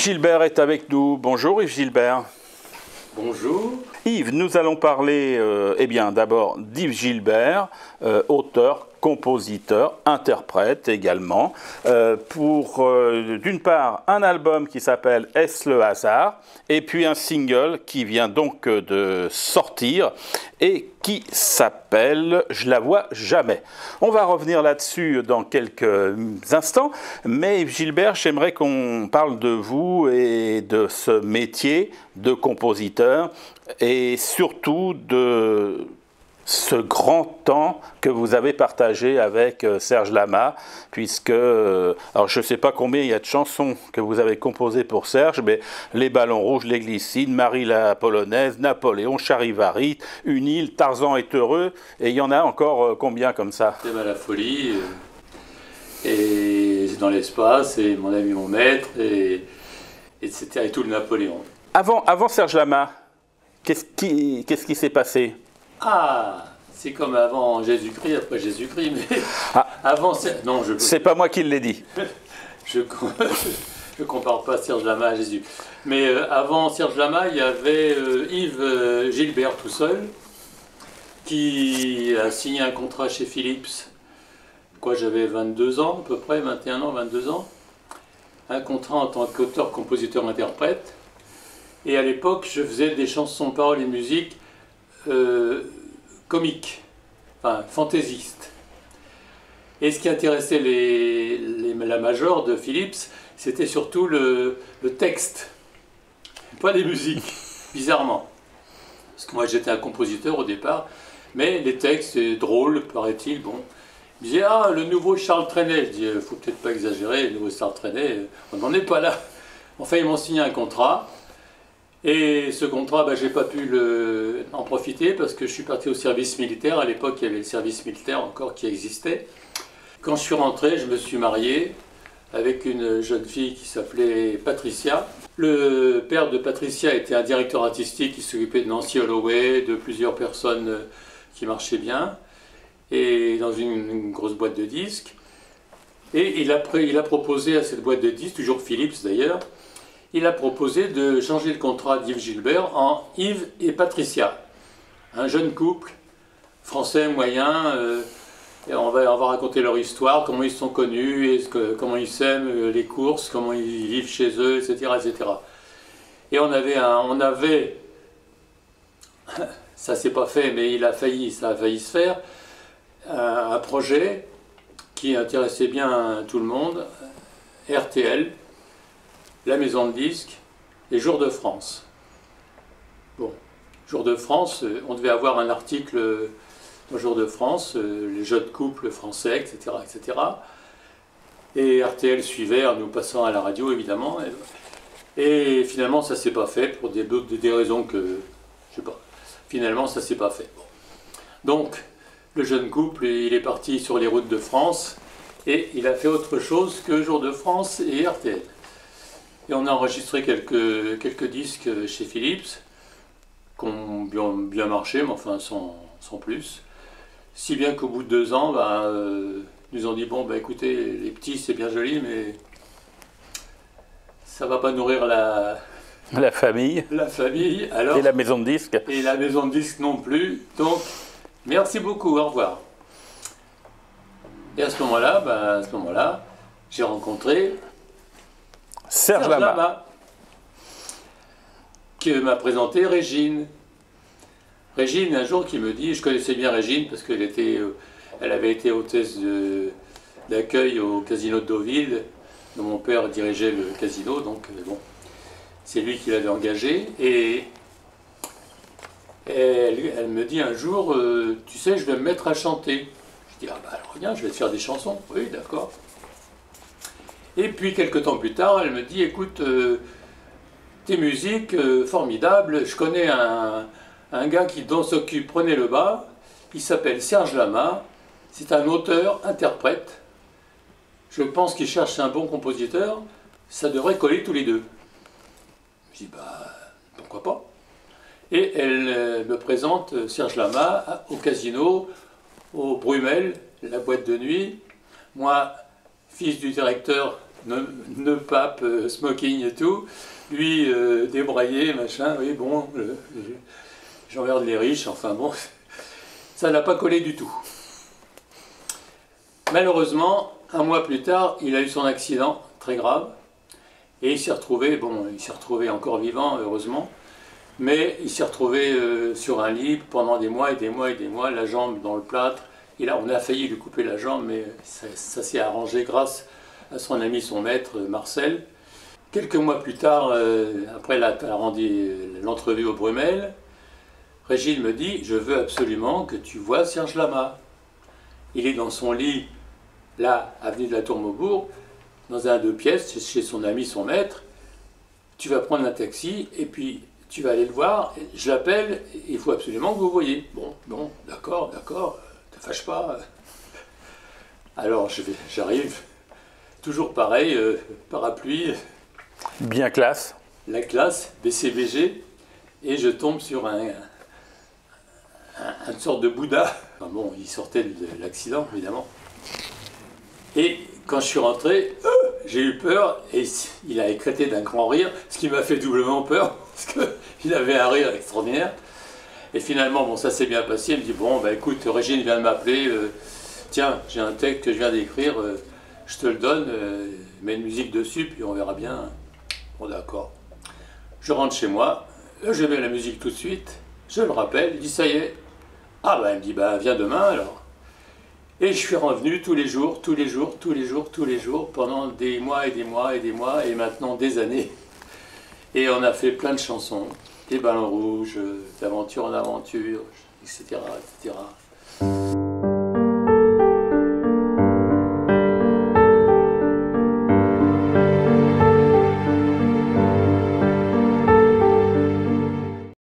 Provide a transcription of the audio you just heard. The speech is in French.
Gilbert est avec nous. Bonjour Yves Gilbert. Bonjour. Yves, nous allons parler d'abord d'Yves Gilbert, auteur, compositeur, interprète également, pour d'une part un album qui s'appelle Est-ce le hasard, et puis un single qui vient donc de sortir et qui s'appelle Je la vois jamais. On va revenir là-dessus dans quelques instants, mais Yves Gilbert, j'aimerais qu'on parle de vous et de ce métier de compositeur et surtout de ce grand temps que vous avez partagé avec Serge Lama, puisque, alors je ne sais pas combien il y a de chansons que vous avez composées pour Serge, mais Les Ballons Rouges, Les Glycines, Marie la Polonaise, Napoléon, Charivari, Une île, Tarzan est heureux, et il y en a encore combien comme ça? C'est la folie, et dans l'espace, et Mon ami, mon maître, etc. et tout le Napoléon. Avant Serge Lama, qu'est-ce qui s'est passé? Ah, c'est comme avant Jésus-Christ, après Jésus-Christ, mais avant... Non, c'est pas moi qui l'ai dit. Je compare pas Serge Lama à Jésus. Mais avant Serge Lama, il y avait Yves Gilbert tout seul, qui a signé un contrat chez Philips. J'avais 22 ans, à peu près, 21 ans, 22 ans. Un contrat en tant qu'auteur, compositeur, interprète. Et à l'époque, je faisais des chansons, paroles et musique comiques, enfin fantaisistes. Et ce qui intéressait la major de Philips, c'était surtout le texte, pas les musiques, bizarrement. Parce que moi j'étais un compositeur au départ, mais les textes, c'est drôle, paraît-il, bon. Il disait, ah, le nouveau Charles Trenet. Je dis, faut peut-être pas exagérer, le nouveau Charles Trenet, on n'en est pas là. Enfin, ils m'ont signé un contrat. Et ce contrat, j'ai pas pu en profiter parce que je suis parti au service militaire. À l'époque, il y avait le service militaire encore qui existait. Quand je suis rentré, je me suis marié avec une jeune fille qui s'appelait Patricia. Le père de Patricia était un directeur artistique qui s'occupait de Nancy Holloway, de plusieurs personnes qui marchaient bien, et dans une grosse boîte de disques. Et il a proposé à cette boîte de disques, toujours Philips d'ailleurs, il a proposé de changer le contrat d'Yves Gilbert en Yves et Patricia. Un jeune couple, français, moyen, et on va raconter leur histoire, comment ils se sont connus, comment ils s'aiment, les courses, comment ils vivent chez eux, etc. etc. Et on avait ça s'est pas fait, mais ça a failli se faire, un projet qui intéressait bien tout le monde, RTL, la maison de disques et Jour de France. Bon, Jour de France, on devait avoir un article au Jour de France, les jeunes couples français, etc., etc. Et RTL suivait en nous passant à la radio, évidemment. Et finalement, ça ne s'est pas fait pour des raisons que... je sais pas. Finalement, ça ne s'est pas fait. Bon. Donc, le jeune couple, il est parti sur les routes de France et il a fait autre chose que Jour de France et RTL. Et on a enregistré quelques disques chez Philips, qui ont bien marché, mais enfin sans plus. Si bien qu'au bout de 2 ans, ils nous ont dit, bon, écoutez, les petits, c'est bien joli, mais ça ne va pas nourrir la famille. La famille, alors, et la maison de disques. Et la maison de disques non plus. Donc, merci beaucoup, au revoir. Et à ce moment-là, j'ai rencontré Serge Lama, qui m'a présenté Régine. Régine, un jour, qui me dit, je connaissais bien Régine parce qu'elle avait été hôtesse d'accueil au casino de Deauville, dont mon père dirigeait le casino, donc bon, c'est lui qui l'avait engagée. Et elle me dit un jour, tu sais, je vais me mettre à chanter. Je dis, alors reviens, je vais te faire des chansons. Oui, d'accord. Et puis, quelques temps plus tard, elle me dit, écoute, tes musiques, formidables, je connais un gars dont s'occupe Prenez le bas, il s'appelle Serge Lama, c'est un auteur, interprète, je pense qu'il cherche un bon compositeur, ça devrait coller tous les deux. Je dis, pourquoi pas. Et elle me présente Serge Lama au casino, au Brumel, la boîte de nuit. Moi, fils du directeur nœud pape, smoking et tout. Lui, débraillé, machin, oui, bon, j'emmerde les riches, enfin bon, ça n'a pas collé du tout. Malheureusement, un mois plus tard, il a eu son accident, très grave, et il s'est retrouvé, bon, il s'est retrouvé encore vivant, heureusement, mais il s'est retrouvé sur un lit pendant des mois et des mois et des mois, la jambe dans le plâtre, et là, on a failli lui couper la jambe, mais ça s'est arrangé grâce à son ami, son maître, Marcel. Quelques mois plus tard, après l'entrevue au Brumel, Régine me dit « Je veux absolument que tu vois Serge Lama. » Il est dans son lit, là, avenue de la Tour Maubourg, dans un 2 pièces, chez son ami, son maître. Tu vas prendre un taxi et puis tu vas aller le voir. Je l'appelle, il faut absolument que vous voyez. Bon, d'accord, te fâche pas. Alors j'arrive, toujours pareil, parapluie. Bien classe. La classe, BCBG, et je tombe sur une sorte de Bouddha. Enfin bon, il sortait de l'accident, évidemment. Et quand je suis rentré, j'ai eu peur, et il a éclaté d'un grand rire, ce qui m'a fait doublement peur, parce qu'il avait un rire extraordinaire. Et finalement, bon, ça s'est bien passé. Il me dit, bon, bah écoute, Régine vient de m'appeler, tiens, j'ai un texte que je viens d'écrire, je te le donne, mets une musique dessus, puis on verra bien. Bon, d'accord. Je rentre chez moi, je mets la musique tout de suite, je le rappelle, il dit, ça y est. Ah, bah, il me dit, bah, viens demain, alors. Et je suis revenu tous les jours, pendant des mois et des mois et des mois, et maintenant des années. Et on a fait plein de chansons, des ballons rouges, d'aventure en aventure, etc., etc.